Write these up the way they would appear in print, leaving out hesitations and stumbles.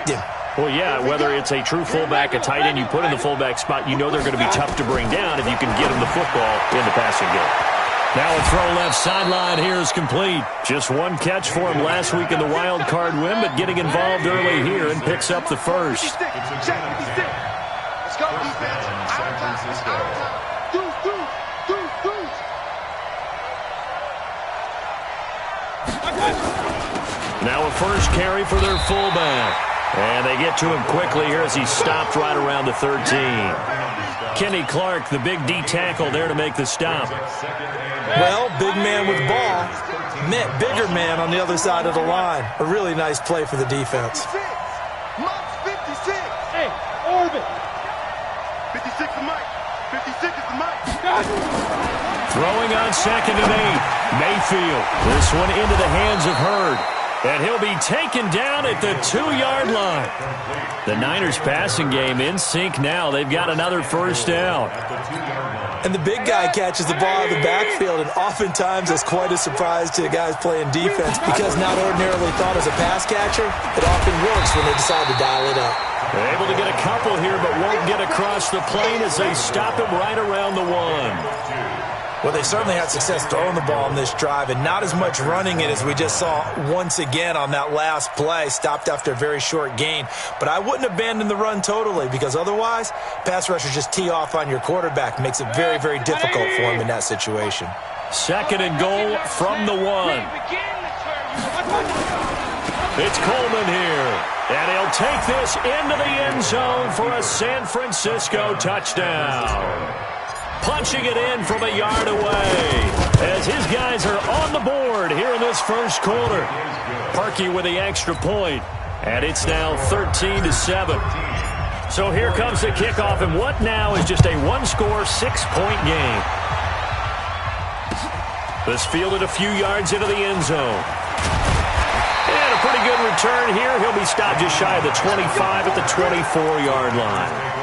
protect him. Well, yeah, whether it's a true fullback, a tight end you put in the fullback spot, you know they're going to be tough to bring down if you can get them the football in the passing game. Now a throw left sideline here is complete. Just one catch for him last week in the wild card win, but getting involved early here and picks up the first. Let's go, defense. Now a first carry for their fullback. And they get to him quickly here as he stopped right around the 13. Kenny Clark, the big D tackle there to make the stop. Well, big man with the ball met bigger man on the other side of the line. A really nice play for the defense. Hey, Orbit. 56 is Mike. 56 is the Mike. Throwing on 2nd and 8. Mayfield. This one into the hands of Hurd. And he'll be taken down at the 2-yard line. The Niners passing game in sync now. They've got another first down. And the big guy catches the ball out of the backfield, and oftentimes that's quite a surprise to the guys playing defense because not ordinarily thought as a pass catcher, it often works when they decide to dial it up. They're able to get a couple here, but won't get across the plane as they stop him right around the 1. Well, they certainly had success throwing the ball on this drive and not as much running it as we just saw once again on that last play. Stopped after a very short gain. But I wouldn't abandon the run totally because otherwise, pass rushers just tee off on your quarterback. Makes it very, very difficult for him in that situation. 2nd and goal from the 1. It's Coleman here. And he'll take this into the end zone for a San Francisco touchdown. Punching it in from a yard away as his guys are on the board here in this first quarter. Parkey with the extra point, and it's now 13-7. So here comes the kickoff, and what now is just a one-score, 6-point game. This fielded a few yards into the end zone. And a pretty good return here. He'll be stopped just shy of the 25 at the 24-yard line.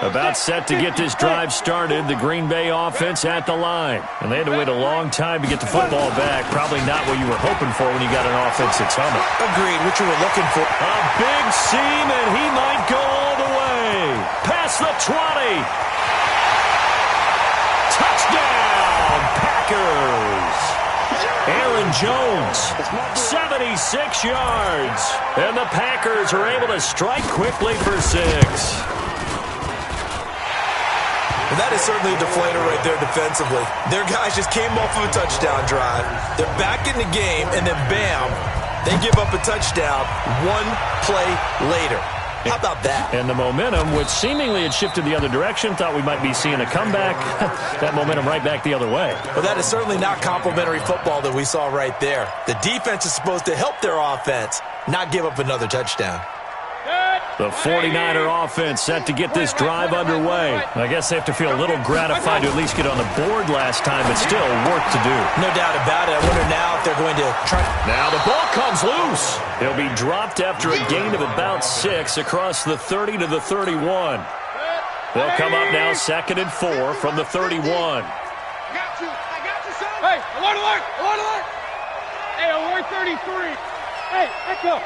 About set to get this drive started, the Green Bay offense at the line. And they had to wait a long time to get the football back. Probably not what you were hoping for when you got an offense that's humming. Agreed, what you were looking for. A big seam, and he might go all the way. Past the 20. Touchdown, Packers. Aaron Jones, 76 yards. And the Packers are able to strike quickly for 6. And that is certainly a deflator right there defensively. Their guys just came off of a touchdown drive. They're back in the game, and then bam, they give up a touchdown one play later. How about that? And the momentum, which seemingly had shifted the other direction, thought we might be seeing a comeback. That momentum right back the other way. Well, that is certainly not complimentary football that we saw right there. The defense is supposed to help their offense, not give up another touchdown. The 49er offense set to get this drive underway. I guess they have to feel a little gratified to at least get on the board last time, but still work to do. No doubt about it. I wonder now if they're going to try. Now the ball comes loose. He'll be dropped after a gain of about 6 across the 30 to the 31. They'll come up now 2nd and 4 from the 31. I got you, son. Hey, alert, alert, alert, alert. Hey, alert 33. Hey, echo.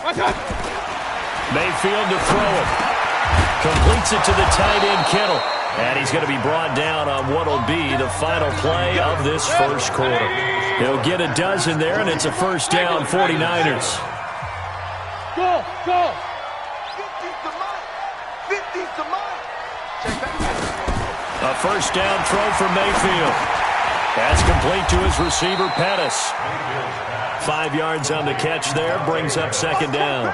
Mayfield to throw it. Completes it to the tight end, Kittle. And he's going to be brought down on what will be the final play of this first quarter. He'll get a dozen there, and it's a first down, 49ers. Go, go. 50's the mark. 50's the mark. Check back. A first down throw for Mayfield. That's complete to his receiver, Pettis. 5 yards on the catch there, brings up 2nd down.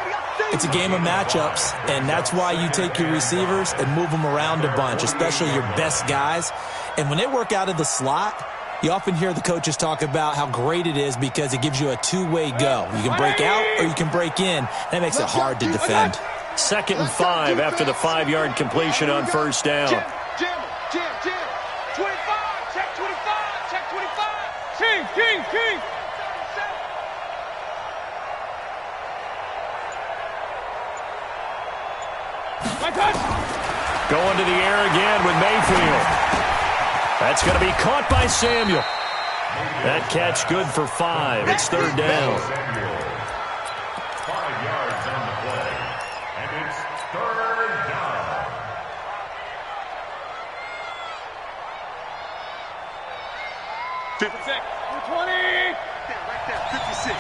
It's a game of matchups, and that's why you take your receivers and move them around a bunch, especially your best guys. And when they work out of the slot, you often hear the coaches talk about how great it is because it gives you a two-way go. You can break out or you can break in. That makes it hard to defend. 2nd and 5 after the 5-yard completion on first down. Jam, 25, check 25, check 25. King. Going to the air again with Mayfield. That's going to be caught by Samuel. That catch good for 5. It's third down. 5 yards on the play. And it's third down. Right there, 56.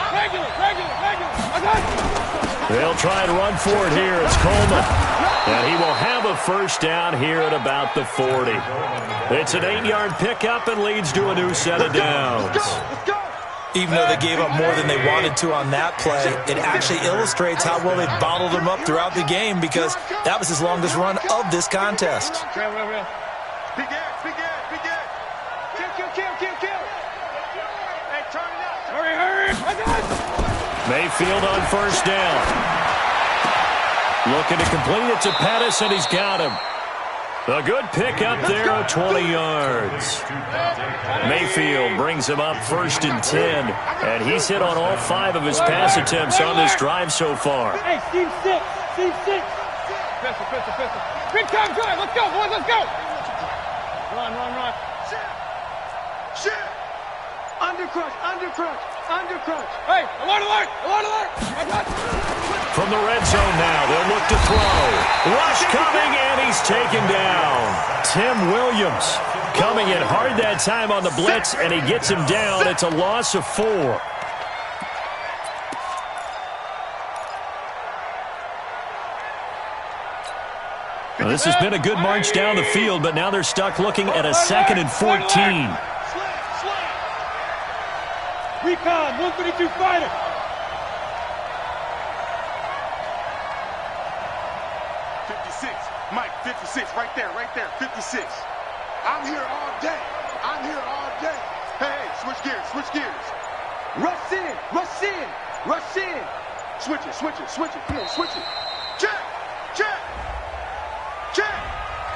Regular. They'll try and run for it here. It's Coleman. And he will have a first down here at about the 40. It's an 8-yard pickup and leads to a new set of downs. Let's go. Even though they gave up more than they wanted to on that play, it actually illustrates how well they bottled them up throughout the game because that was his longest run of this contest. Big air. Kill. Hey, turn it out. Hurry. Mayfield on first down. Looking to complete it to Pettis, and he's got him. A good pickup there of 20 yards. Mayfield brings him up 1st and 10, and he's hit on all 5 of his pass attempts on this drive so far. Hey, Steve 6. Pistol. Big time drive. Let's go, boys. Let's go. Run. Shit. Undercrunch. Hey, alert. From the red zone now, they'll look to throw. Rush coming, and he's taken down. Tim Williams coming in hard that time on the blitz, and he gets him down. It's a loss of 4. Now, this has been a good march down the field, but now they're stuck looking at a 2nd and 14. Recon, 132 fighter. 56, Mike, 56, right there, 56. I'm here all day. Hey, switch gears. Rush in. Switch it. Come on, switch it. Check.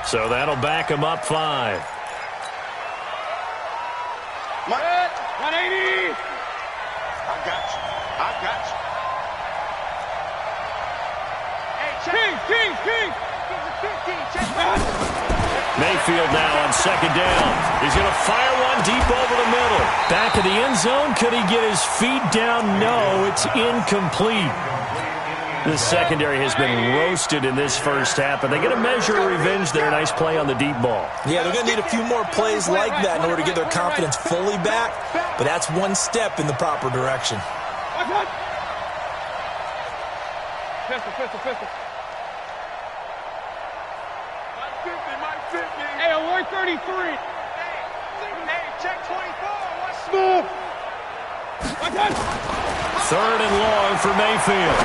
So that'll back him up 5. Mike, 180. I got you. Hey, King. Mayfield now on 2nd down. He's going to fire one deep over the middle. Back of the end zone. Could he get his feet down? No, it's incomplete. The secondary has been roasted in this first half, but they get a measure of revenge there. Nice play on the deep ball. Yeah, they're going to need a few more plays like that in order to get their confidence fully back, but that's one step in the proper direction. Pistol. Mike 50. Hey, alert 33. Hey, check 24. What's smooth? 3rd and long for Mayfield.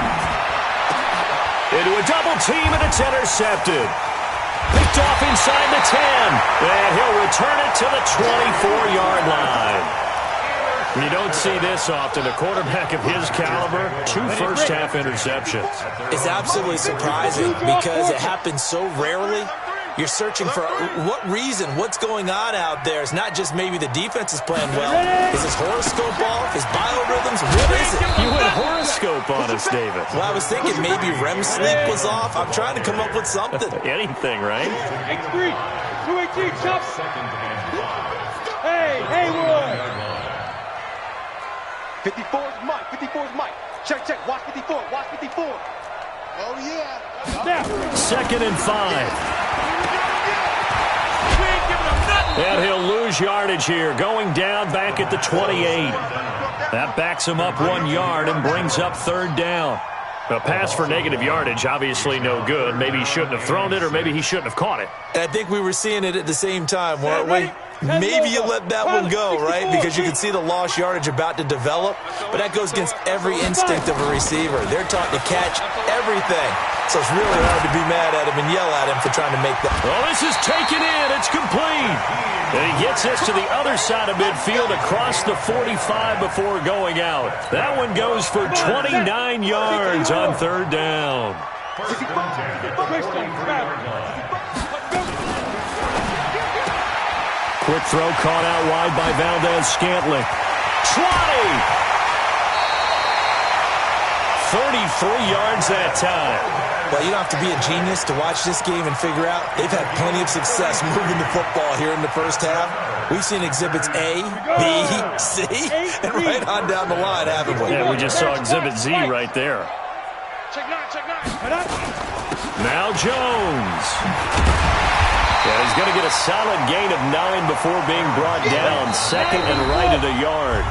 Into a double team, and it's intercepted. Picked off inside the 10. And he'll return it to the 24-yard line. You don't see this often. A quarterback of his caliber, 2 first-half interceptions. It's absolutely surprising because it happens so rarely. You're searching for what reason, what's going on out there. It's not just maybe the defense is playing well. Is his horoscope off? His biorhythms? What is it? You went horoscope on us, David. Well, I was thinking maybe REM sleep was off. I'm trying to come up with something. Anything, right? X3, 218, chop. Hey, Haywood. 54's Mike. Check. Watch 54. Oh, yeah. 2nd and 5. And he'll lose yardage here, going down back at the 28. That backs him up 1 yard and brings up 3rd down. A pass for negative yardage, obviously no good. Maybe he shouldn't have thrown it, or maybe he shouldn't have caught it. I think we were seeing it at the same time, weren't we? Maybe you let that one go, right? Because you can see the lost yardage about to develop. But that goes against every instinct of a receiver. They're taught to catch everything. So it's really hard to be mad at him and yell at him for trying to make that. Well, this is taken in. It's complete. And he gets this to the other side of midfield across the 45 before going out. That one goes for 29 yards on 3rd down. Quick throw caught out wide by Valdez-Scantling. 20! 33 yards that time. Well, you don't have to be a genius to watch this game and figure out they've had plenty of success moving the football here in the first half. We've seen exhibits A, B, C, and right on down the line, haven't we? Yeah, we just saw exhibit Z right there. Now Jones. Yeah, he's going to get a solid gain of 9 before being brought down. Second and right at a yard.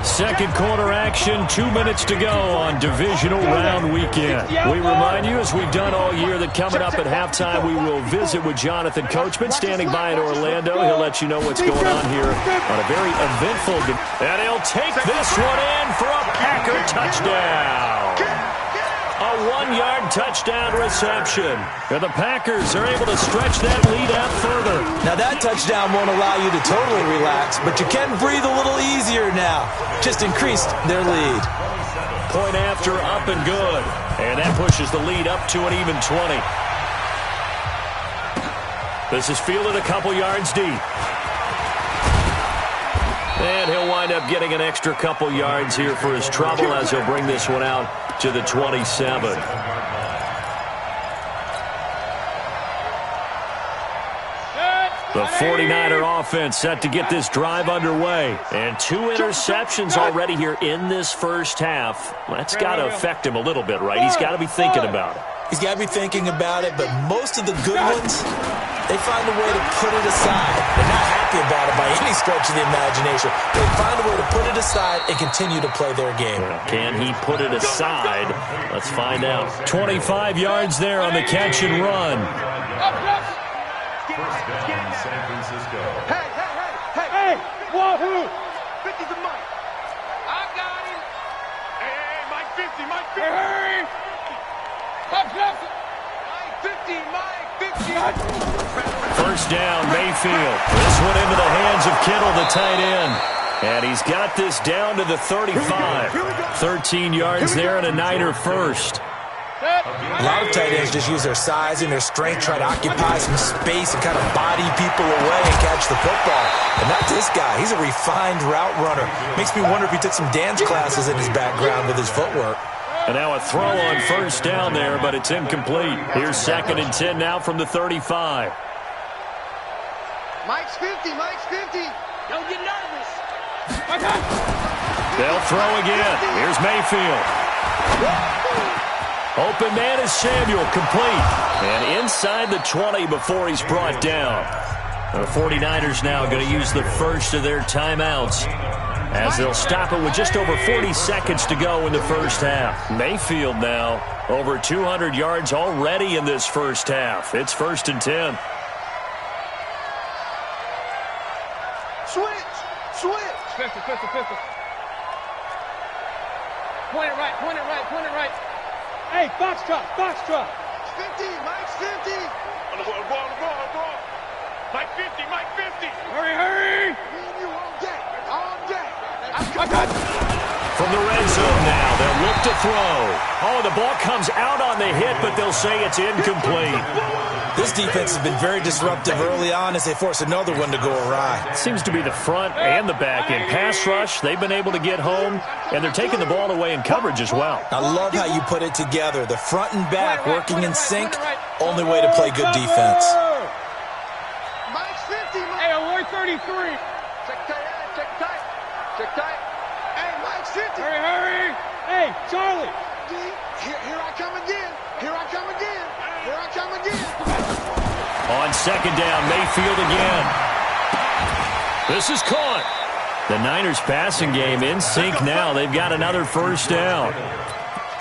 Second quarter action, 2 minutes to go on divisional round weekend. We remind you, as we've done all year, that coming up at halftime, we will visit with Jonathan Coachman standing by in Orlando. He'll let you know what's going on here on a very eventful game. And he'll take this one in for a Packer touchdown. A 1-yard touchdown reception. And the Packers are able to stretch that lead out further. Now that touchdown won't allow you to totally relax, but you can breathe a little easier now. Just increased their lead. Point after, up and good. And that pushes the lead up to an even 20. This is fielded a couple yards deep. And he'll wind up getting an extra couple yards here for his trouble as he'll bring this one out to the 27. The 49er offense set to get this drive underway. And 2 interceptions already here in this first half. That's got to affect him a little bit, right? He's got to be thinking about it. He's got to be thinking about it, but most of the good ones, they find a way to put it aside. They're not happy about it by any stretch of the imagination. They find a way to put it aside and continue to play their game. Can he put it aside? Let's find out. 25 yards there on the catch and run. First down, San Francisco. Hey, wahoo! 50's the mic. I got him. Hey, Mike 50, Mike 50. Hey! Mike 50. First down, Mayfield. This one into the hands of Kittle, the tight end. And he's got this down to the 35. 13 yards there and a Niner first. A lot of tight ends just use their size and their strength, try to occupy some space and kind of body people away and catch the football. But not this guy. He's a refined route runner. Makes me wonder if he took some dance classes in his background with his footwork. And now a throw on first down there, but it's incomplete. Here's 2nd and 10 now from the 35. Mike's 50, Mike's 50. Don't get nervous. They'll throw again. Here's Mayfield. Open man is Samuel, complete. And inside the 20 before he's brought down. The 49ers now going to use the first of their timeouts as they'll stop it with just over 40 seconds to go in the first half. Mayfield now over 200 yards already in this first half. It's 1st and 10. Switch. Pistol. Point it right. Hey, box truck. 50, Mike's 50. On the ball. Mike 50. Hurry. Me and you all day. From the red zone now, they'll look to throw. Oh, the ball comes out on the hit, but they'll say it's incomplete. This defense has been very disruptive early on as they force another one to go awry. It seems to be the front and the back end. Pass rush, they've been able to get home, and they're taking the ball away in coverage as well. I love how you put it together. The front and back working in sync, only way to play good defense. Mike's 50, Mike. Hey, alert 33. Check tight. Hey, Mike's 50. Hurry. Hey, Charlie. Here I come again. On 2nd down, Mayfield again. This is caught. The Niners passing game in sync now. They've got another first down.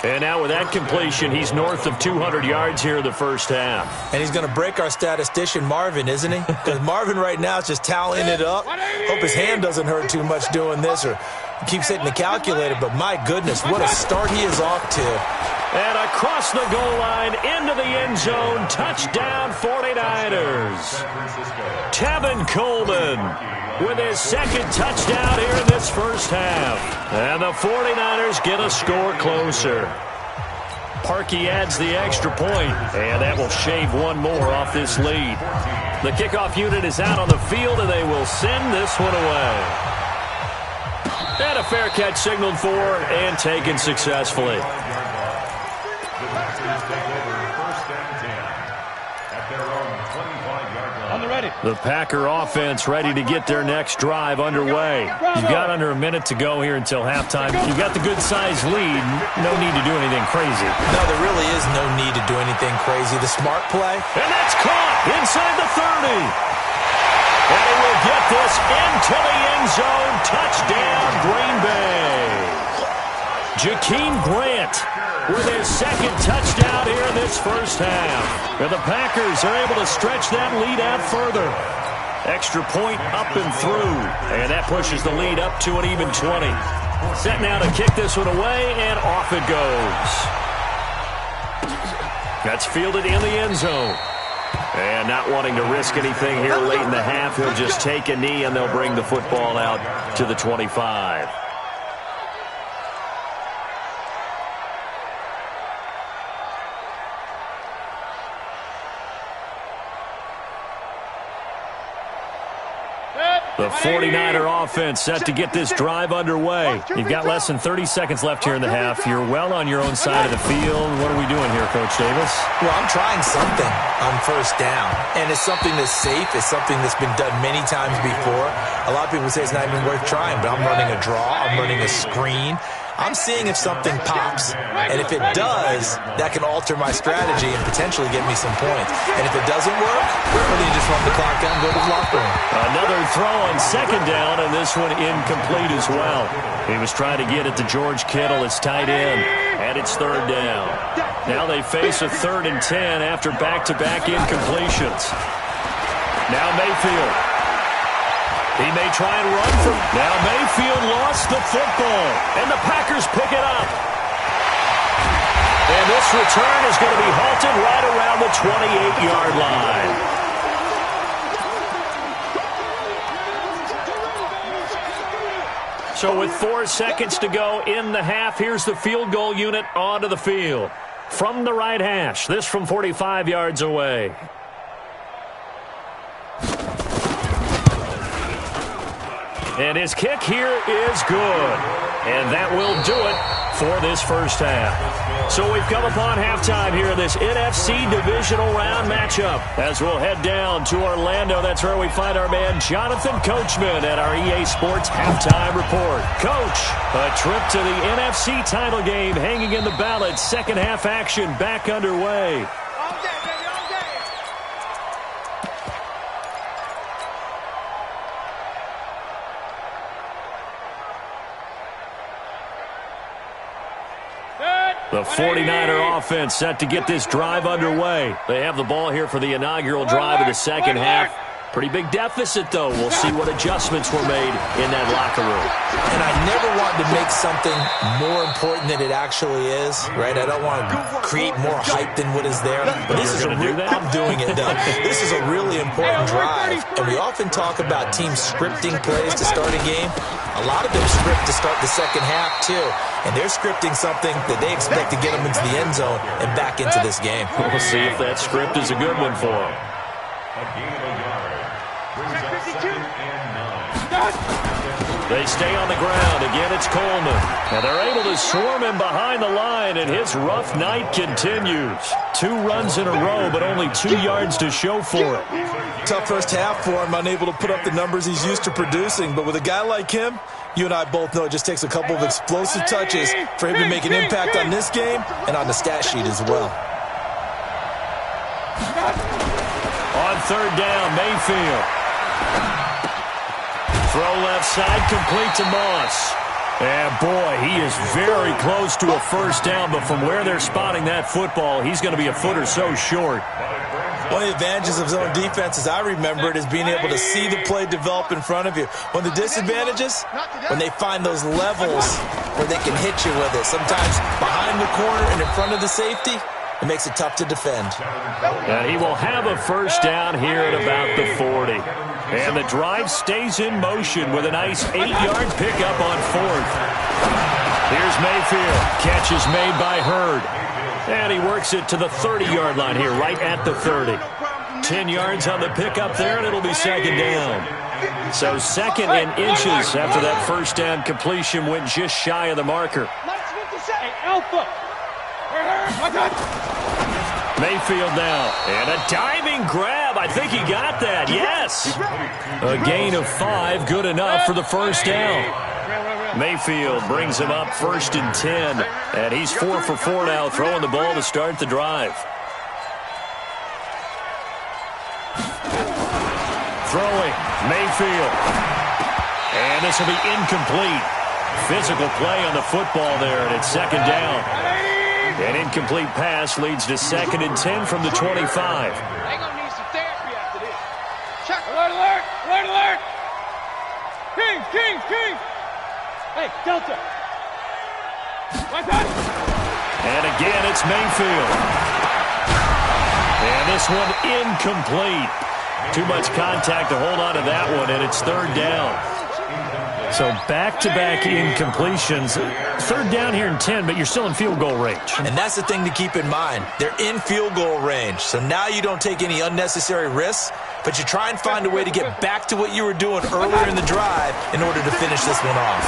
And now with that completion, he's north of 200 yards here in the first half. And he's going to break our statistician, Marvin, isn't he? Because Marvin right now is just tallying it up. Hope his hand doesn't hurt too much doing this or keeps hitting the calculator. But my goodness, what a start he is off to. And across the goal line, into the end zone, touchdown 49ers. Tevin Coleman with his 2nd touchdown here in this first half. And the 49ers get a score closer. Parkey adds the extra point, and that will shave one more off this lead. The kickoff unit is out on the field, and they will send this one away. And a fair catch signaled for and taken successfully. The Packers The Packer offense ready to get their next drive underway. You've got under a minute to go here until halftime. You've got the good-sized lead. No need to do anything crazy. No, there really is no need to do anything crazy. The smart play. And that's caught inside the 30. And he will get this into the end zone. Touchdown, Green Bay. Jakeem Grant with his second touchdown here in this first half. And the Packers are able to stretch that lead out further. Extra point up and through. And that pushes the lead up to an even 20. Set now to kick this one away, and off it goes. That's fielded in the end zone. And not wanting to risk anything here late in the half, he'll just take a knee, and they'll bring the football out to the 25. The 49er offense set to get this drive underway. You've got less than 30 seconds left here in the half. You're well on your own side of the field. What are we doing here, Coach Davis? Well, I'm trying something on first down, and it's something that's safe. It's something that's been done many times before. A lot of people say it's not even worth trying, but I'm running a draw. I'm running a screen. I'm seeing if something pops, and if it does, that can alter my strategy and potentially get me some points. And if it doesn't work, we're going to just run the clock down and go to the locker room. Another throw on second down, and this one incomplete as well. He was trying to get it to George Kittle, his tight end, and it's third down. Now they face a 3rd and 10 after back-to-back incompletions. Now Mayfield. He may try and run from. Now Mayfield lost the football, and the Packers pick it up. And this return is going to be halted right around the 28-yard line. So with 4 seconds to go in the half, here's the field goal unit onto the field. From the right hash, this from 45 yards away. And his kick here is good. And that will do it for this first half. So we've come upon halftime here in this NFC Divisional Round matchup. As we'll head down to Orlando, that's where we find our man Jonathan Coachman at our EA Sports Halftime Report. Coach, a trip to the NFC title game hanging in the balance. Second half action back underway. The 49er offense set to get this drive underway. They have the ball here for the inaugural drive of the second half. Pretty big deficit, though. We'll see what adjustments were made in that locker room. And I never want to make something more important than it actually is, right? I don't want to create more hype than what is there. But this is I'm doing it, though. This is a really important drive. And we often talk about teams scripting plays to start a game. A lot of them script to start the second half, too. And they're scripting something that they expect to get them into the end zone and back into this game. We'll see if that script is a good one for them. They stay on the ground. Again, it's Coleman. And they're able to swarm him behind the line, and his rough night continues. 2 runs in a row, but only 2 yards to show for it. Tough first half for him, unable to put up the numbers he's used to producing. But with a guy like him, you and I both know it just takes a couple of explosive touches for him to make an impact on this game and on the stat sheet as well. On third down, Mayfield. Throw left side, complete to Moss. And boy, he is very close to a first down, but from where they're spotting that football, he's going to be a foot or so short. One of the advantages of zone defense, as I remember it, is being able to see the play develop in front of you. One of the disadvantages, when they find those levels where they can hit you with it. Sometimes behind the corner and in front of the safety, it makes it tough to defend. And he will have a first down here at about the 40. And the drive stays in motion with a nice 8-yard pickup on fourth. Here's Mayfield. Catch is made by Hurd. And he works it to the 30-yard line here, right at the 30. 10 yards on the pickup there, and it'll be second down. So second and inches after that first down completion went just shy of the marker. Alpha. Mayfield now. And a diving grab. I think he got that. Yes. A gain of 5. Good enough for the first down. Mayfield brings him up 1st and 10. And he's 4 for 4 now, throwing the ball to start the drive. Throwing. Mayfield. And this will be incomplete. Physical play on the football there, and it's 2nd down. An incomplete pass leads to 2nd and 10 from the 25. They're going to need some therapy after this. Check. Alert, alert, alert, alert. King, king, king. Hey, Delta. My bad. And again, it's Mayfield. And this one incomplete. Too much contact to hold on to that one, and it's 3rd down. So back-to-back incompletions. 3rd down here in 10, but you're still in field goal range. And that's the thing to keep in mind. They're in field goal range. So now you don't take any unnecessary risks, but you try and find a way to get back to what you were doing earlier in the drive in order to finish this one off.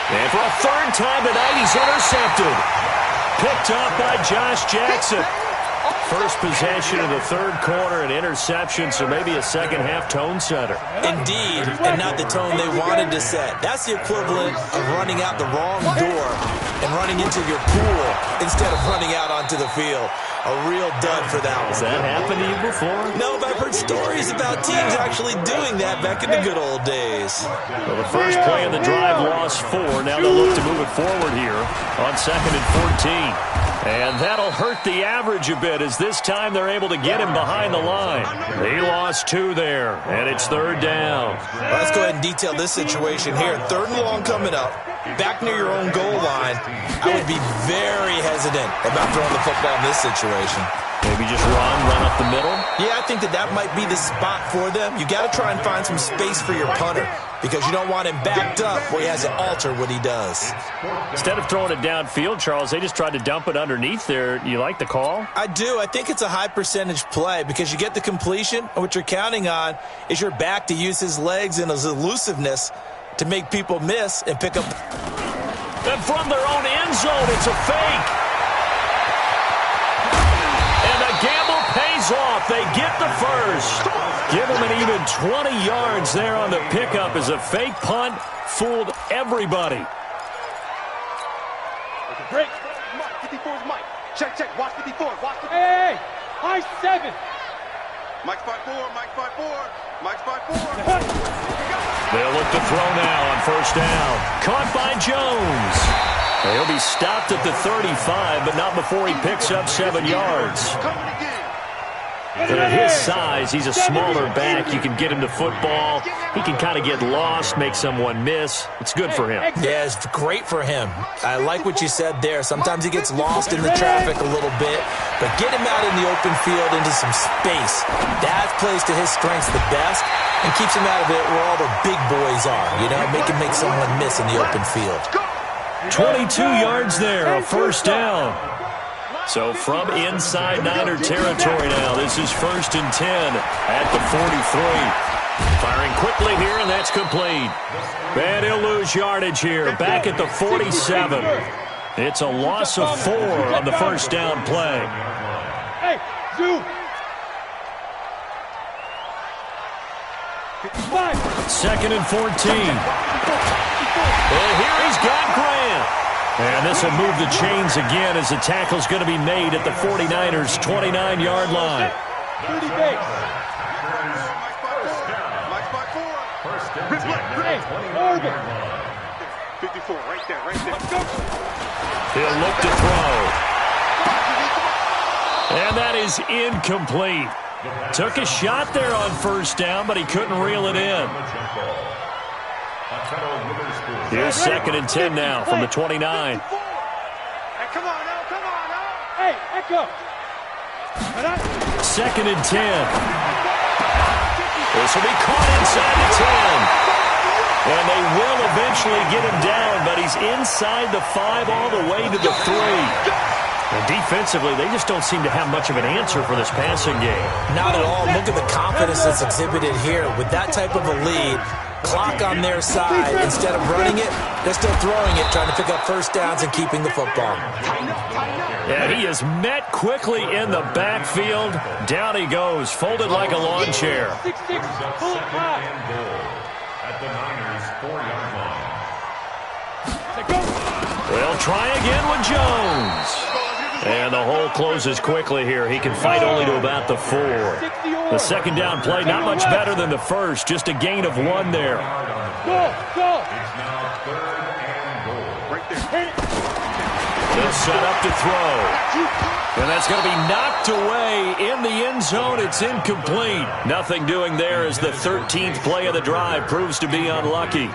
And for a 3rd time tonight, he's intercepted. Picked up by Josh Jackson. First possession of the 3rd quarter, an interception, so maybe a second-half tone setter. Indeed, and not the tone they wanted to set. That's the equivalent of running out the wrong door and running into your pool instead of running out onto the field. A real dud for that one. Has that happened to you before? No, but I've heard stories about teams actually doing that back in the good old days. Well, the first play of the drive lost 4. Now they'll look to move it forward here on 2nd and 14. And that'll hurt the average a bit as this time they're able to get him behind the line. He lost 2 there, and it's 3rd down. Well, let's go ahead and detail this situation here. 3rd and long coming up, back near your own goal line. I would be very hesitant about throwing the football in this situation. Maybe just run up the middle? Yeah, I think that might be the spot for them. You got to try and find some space for your punter because you don't want him backed up where he has to alter what he does. Instead of throwing it downfield, Charles, they just tried to dump it underneath there. You like the call? I do. I think it's a high percentage play because you get the completion, and what you're counting on is your back to use his legs and his elusiveness to make people miss and pick up. And from their own end zone, it's a fake. Gamble pays off. They get the first. Give them an even 20 yards there on the pickup as a fake punt fooled everybody. Break. Mike, 54 is Mike. Check, check. Watch 54. Watch 54. Hey, high 7. Mike's 5-4. Mike's 5-4. Mike's 5-4. They'll look to throw now on 1st down. Caught by Jones. He'll be stopped at the 35, but not before he picks up 7 yards. And at his size, he's a smaller back. You can get him to football. He can kind of get lost, make someone miss. It's good for him. Yeah, it's great for him. I like what you said there. Sometimes he gets lost in the traffic a little bit, but get him out in the open field into some space. That plays to his strengths the best and keeps him out of it where all the big boys are. You know, make someone miss in the open field. 22 yards there, a 1st down. So from inside Niner territory now, this is 1st and 10 at the 43. Firing quickly here, and that's complete. And he'll lose yardage here, back at the 47. It's a loss of 4 on the 1st down play. Hey, zoom. 2nd and 14. And here he's got Grant. And this will move the chains again as the tackle's going to be made at the 49ers' 29-yard line. 30 base. Hey, Orbit. 54, right there, right there. He'll look to throw. And that is incomplete. Took a shot there on 1st down, but he couldn't reel it in. Here's 2nd and 10 now from the 29. Hey, come on now. Hey, Echo. 2nd and 10. This will be caught inside the 10. And they will eventually get him down, but he's inside the 5 all the way to the 3. And defensively, they just don't seem to have much of an answer for this passing game. Not at all. Look at the confidence that's exhibited here. With that type of a lead, clock on their side, instead of running it, they're still throwing it, trying to pick up 1st downs and keeping the football. Yeah, he is met quickly in the backfield. Down he goes, folded like a lawn chair. 6-6, pull it high. At the Niners' 4-yard line. They'll try again with Jones. And the hole closes quickly here. He can fight only to about the 4. The second down play, not much better than the first. Just a gain of 1 there. Go. It's now 3rd and goal. Right there. They'll set up to throw. And that's going to be knocked away in the end zone. It's incomplete. Nothing doing there as the 13th play of the drive proves to be unlucky.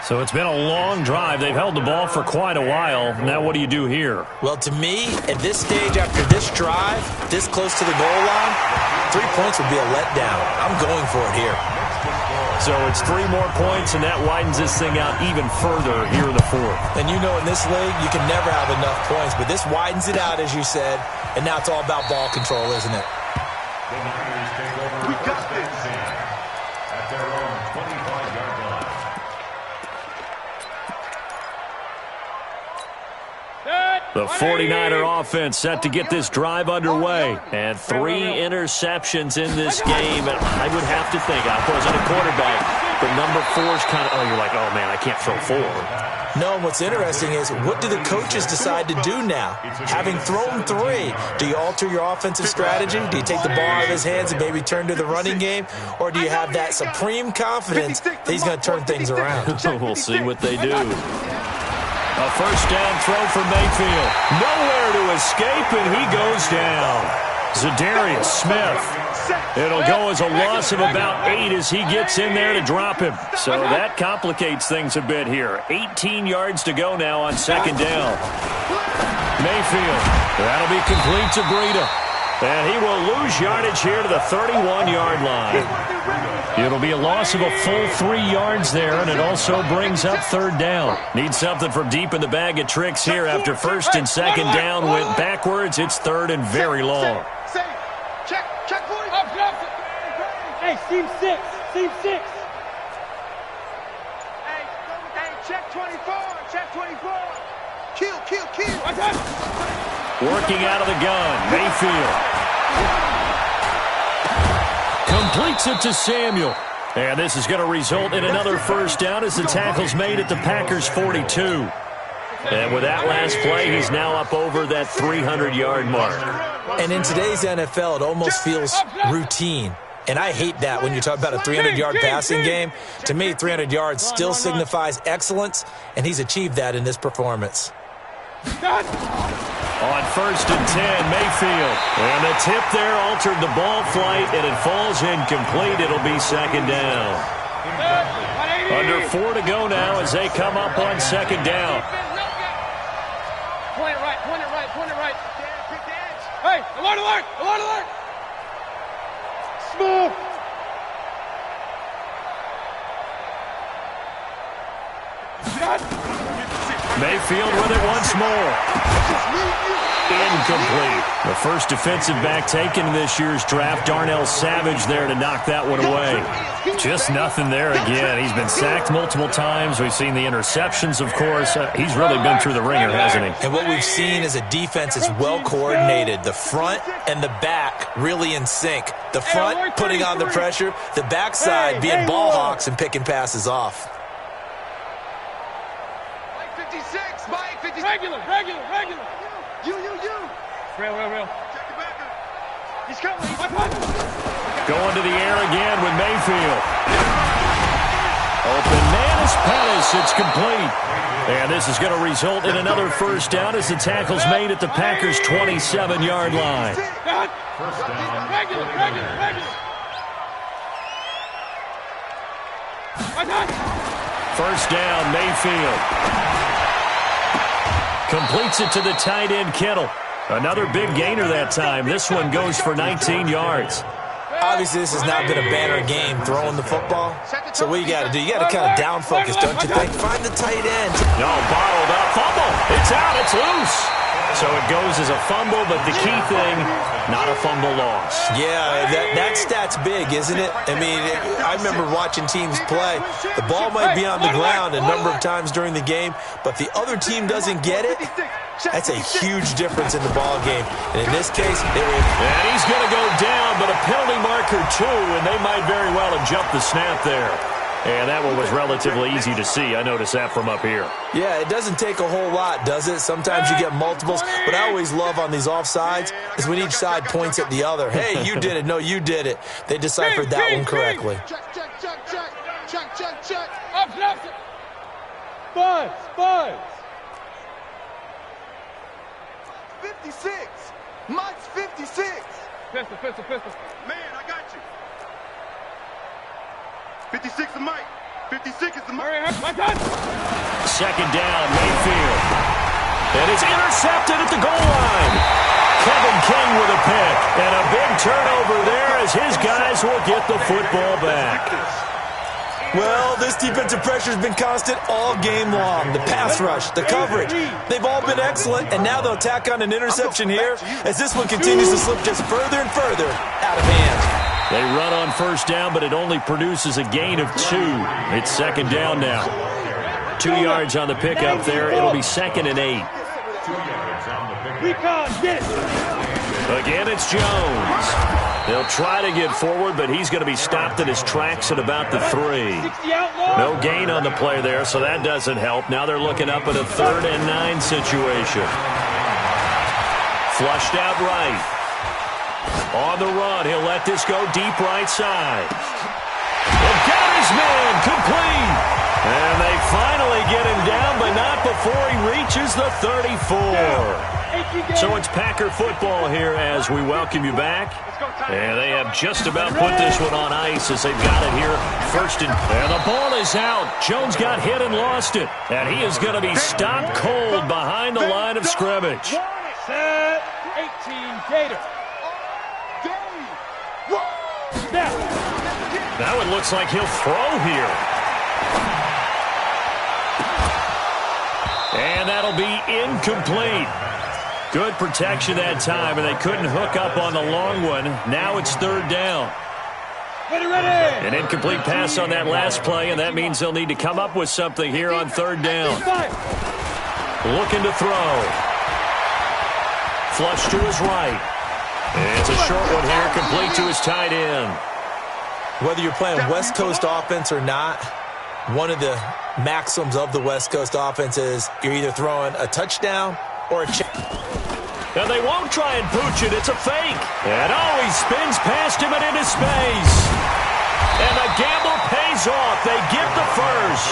So it's been a long drive. They've held the ball for quite a while. Now what do you do here? Well, to me, at this stage after this drive, this close to the goal line, 3 points would be a letdown. I'm going for it here. So it's 3 more points, and that widens this thing out even further here in the 4th. And you know in this league, you can never have enough points, but this widens it out, as you said, and now it's all about ball control, isn't it? The Niners take over. We got this. At their own 25-yard line. The 49er offense set to get this drive underway. And 3 interceptions in this game. And I would have to think, I wasn't a quarterback, but number 4's kind of, you're like, oh, man, I can't throw 4. No, what's interesting is what do the coaches decide to do now? Having thrown 3, do you alter your offensive strategy? Do you take the ball out of his hands and maybe turn to the running game? Or do you have that supreme confidence that he's going to turn things around? We'll see what they do. A first down throw for Mayfield. Nowhere to escape, and he goes down. Zadarius Smith. It'll go as a loss of about 8 as he gets in there to drop him. So that complicates things a bit here. 18 yards to go now on second down. Mayfield. That'll be complete to Breida. And he will lose yardage here to the 31-yard line. It'll be a loss of a full 3 yards there, and it also brings up third down. Need something from deep in the bag of tricks here after first and second down went backwards. It's third and very long. Check for it. Hey, seam 6. Hey, check 24. Check 24. Kill. Working out of the gun, Mayfield. Completes it to Samuel. And this is going to result in another first down as the tackle's made at the Packers' 42. And with that last play, he's now up over that 300-yard mark. And in today's NFL, it almost feels routine. And I hate that when you talk about a 300-yard passing game. To me, 300 yards still signifies excellence, and he's achieved that in this performance. On first and 10, Mayfield. And the tip there altered the ball flight, and it falls incomplete. It'll be second down. Under 4 to go now as they come up on second down. Point it right. Hey, alert. Smooth. Mayfield with it once more. Incomplete. The first defensive back taken in this year's draft, Darnell Savage there to knock that one away. Just nothing there again. He's been sacked multiple times. We've seen the interceptions, of course. He's really been through the ringer, hasn't he? And what we've seen is a defense that's well coordinated. The front and the back really in sync. The front putting on the pressure, the backside being ball hawks and picking passes off. Mike 56. Regular. You. Real. Check the back up. He's coming. Going to the air again with Mayfield. Open man is Pettis. It's complete. And this is going to result in another first down as the tackle's made at the Packers' 27-yard line. First down. Regular. First down, Mayfield. Completes it to the tight end, Kittle. Another big gainer that time. This one goes for 19 yards. Obviously, this has not been a banner game throwing the football. So what you got to do, you got to kind of down focus, don't you think? Find the tight end. No, bottled up. Fumble. It's out. It's loose. So it goes as a fumble, but the key thing, not a fumble loss. Yeah, that stat's big, isn't it? I mean, I remember watching teams play. The ball might be on the ground a number of times during the game, but the other team doesn't get it. That's a huge difference in the ball game. And in this case, and he's going to go down, but a penalty marker too, and they might very well have jumped the snap there. And that one was relatively easy to see. I noticed that from up here. Yeah, it doesn't take a whole lot, does it? Sometimes you get multiples. What I always love on these offsides is when each side points at the other. Hey, you did it. No, you did it. They deciphered that one correctly. Check. Up. Buzz. 56. Mike's 56. Pistol. Man, I got you. 56 is Mike. 56 is the Mike. Second down, Mayfield. And it's intercepted at the goal line. Kevin King with a pick. And a big turnover there as his guys will get the football back. Well, this defensive pressure has been constant all game long. The pass rush, the coverage, they've all been excellent. And now they'll tack on an interception here as this one continues to slip just further and further out of hand. They run on first down, but it only produces a gain of 2. It's second down now. 2 yards on the pickup there. It'll be 2nd and 8. Again, it's Jones. They'll try to get forward, but he's going to be stopped in his tracks at about the 3. No gain on the play there, so that doesn't help. Now they're looking up at a 3rd and 9 situation. Flushed out right. On the run, he'll let this go deep right side. They've got his man complete. And they finally get him down, but not before he reaches the 34. So it's Packer football here as we welcome you back. And they have just about put this one on ice as they've got it here. And the ball is out. Jones got hit and lost it. And he is going to be stopped cold behind the line of scrimmage. Set 18 Gator. Now it looks like he'll throw here. And that'll be incomplete. Good protection that time, and they couldn't hook up on the long one. Now it's 3rd down. Ready. An incomplete pass on that last play, and that means they'll need to come up with something here on 3rd down. Looking to throw. Flush to his right. It's a short one here, complete to his tight end. Whether you're playing West Coast offense or not, one of the maxims of the West Coast offense is you're either throwing a touchdown or a check. And they won't try and pooch it. It's a fake. And he spins past him and into space. And the gamble pays off. They get the first.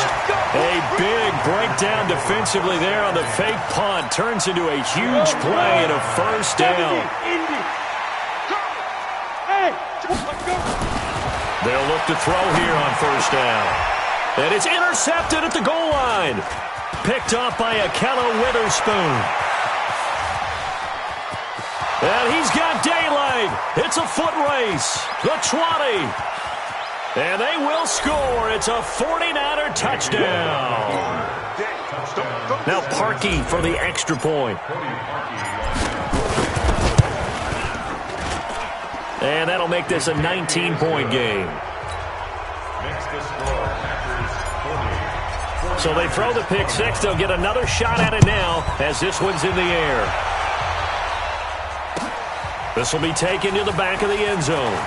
A big breakdown defensively there on the fake punt. Turns into a huge play and a first down. They'll look to throw here on first down. And it's intercepted at the goal line. Picked off by Akello Witherspoon. And he's got daylight. It's a foot race. The 20. And they will score. It's a 49er touchdown. Now Parkey for the extra point. And that'll make this a 19-point game. So they throw the pick six. They'll get another shot at it now as this one's in the air. This will be taken to the back of the end zone.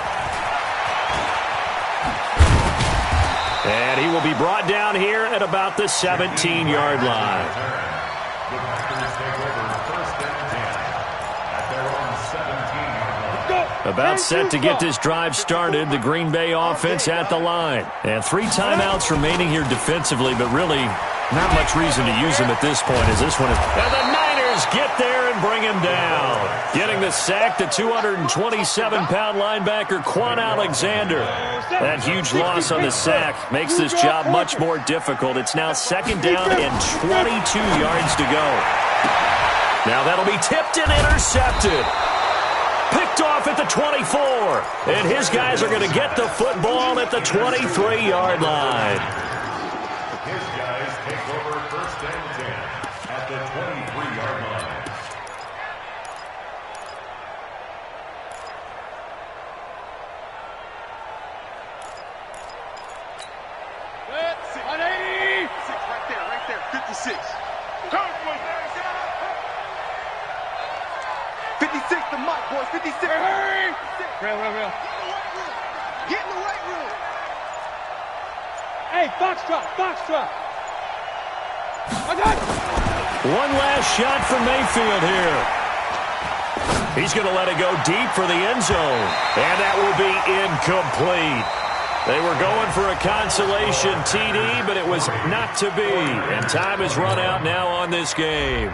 And he will be brought down here at about the 17-yard line. About set to get this drive started. The Green Bay offense at the line. And 3 timeouts remaining here defensively, but really not much reason to use them at this point as this one is. And the Niners get there and bring him down. Getting the sack, the 227-pound linebacker, Quan Alexander. That huge loss on the sack makes this job much more difficult. It's now 2nd down and 22 yards to go. Now that'll be tipped and intercepted. Picked off at the 24. And his guys are going to get the football at the 23-yard line. His guys take over 1st and 10 at the 23-yard line. 56. 56 the mic, boys. 56. Hey! Real. Get in the weight room. Hey, foxtrot. One last shot for Mayfield here. He's going to let it go deep for the end zone. And that will be incomplete. They were going for a consolation TD, but it was not to be. And time has run out now on this game.